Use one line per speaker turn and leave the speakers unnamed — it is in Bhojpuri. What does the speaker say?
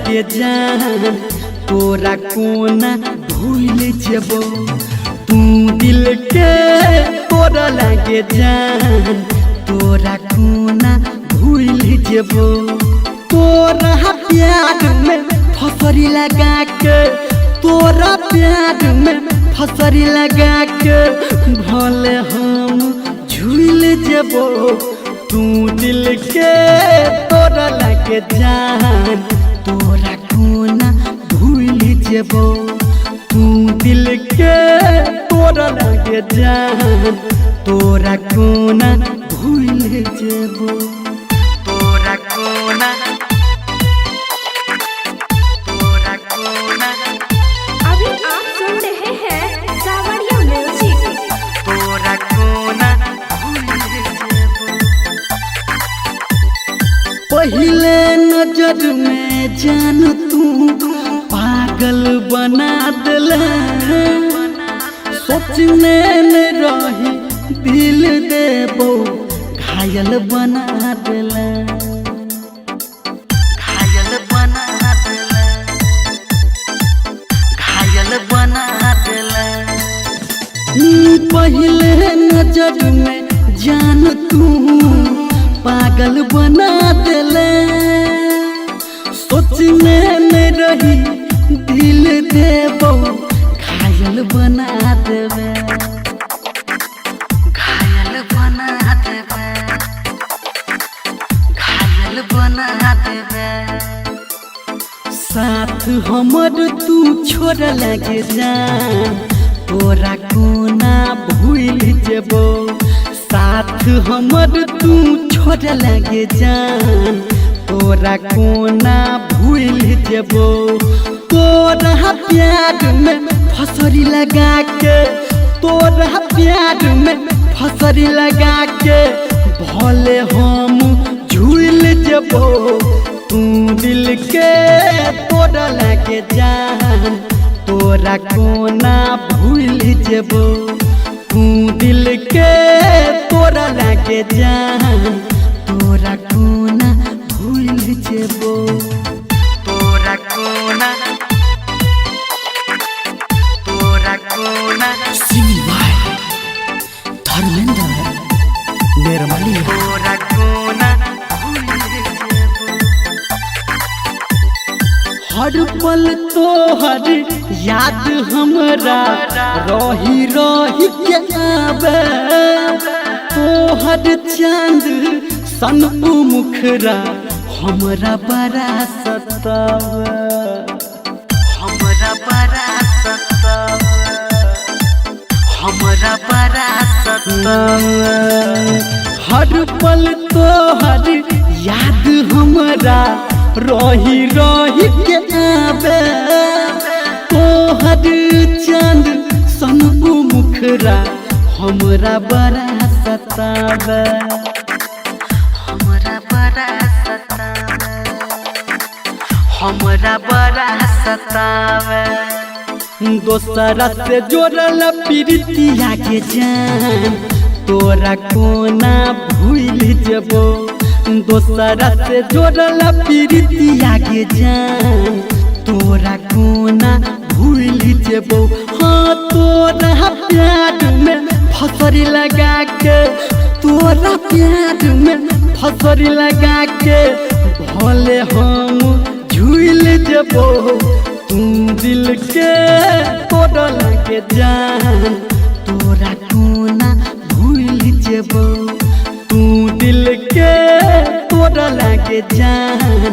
लगे जान तोरा कोना भूल जेबो तू दिल के तोरा लगे जान तोरा कोना भूल जेबो तोरा प्यार में फसरी लगा के तोरा प्यार में फसरी लगा के भले हम झूल जेबो तू दिल के तोरा लगे जान तोरा कोना भूल जेबो तू दिल के तोरा लगे जान तोरा कोना भूल जेबो तोरा कोना तोरा कोना।
अभी आप सुन रहे हैं सावरिया म्यूजिक।
तोरा कोना भूल जेबो पहले नजर में जान तू पागल बना दिला सोचने न रही दिल देबो घायल बना दिला घायल बना दिला घायल बना दिला पहले नजर में जान तू पागल बना दिला सोचने में रही दिल देबो घायल बना देवे घायल बना देवे घायल बना देवे साथ हमर तू छोड़ लगे जान तोरा कोना भूल जेबो साथ हमर तू छोड़ लगे जान तोरा कोना भूल जेबो तोरा प्यार में फसरी लगा के तोरा प्यार में फसरी लगा के भले हम झूल जेबो तू दिल के तोरा लगे जान तोरा कोना भूल जेबो तू दिल के तोरा लगे जान तोरा कोना भूल जेबो तोरा कोना तोरा कोना।
Singing by Dharmendra Nirmali.
तोरा कोना भूल जेबो हर पल तोहर याद हमरा रही रही के आवे तोहर चांद सन मुखरा हमरा बड़ा सतावे हमरा बड़ा सतावे हमरा बड़ा सतावे हर पल तोहर याद हमरा रही रही के आवे तोहर चांद सन मुखरा हमरा बड़ा सतावे हमरा बड़ा सतावे हमरा बड़ा सतावे दोसरा से जोड़ल प्रीतिया के जान तोरा कोना भूल जेबो दोसरा से जोड़ल प्रीतिया के जान तोरा कोना भूल जेबो हाँ तोरा प्यार में फसरी लगा के तोरा प्यार में फसरी लगा के भले हम झूल जेबो तू दिल के तोरा लगे जान तोरा कोना भूल जेबो तू दिल के तोरा लगे जान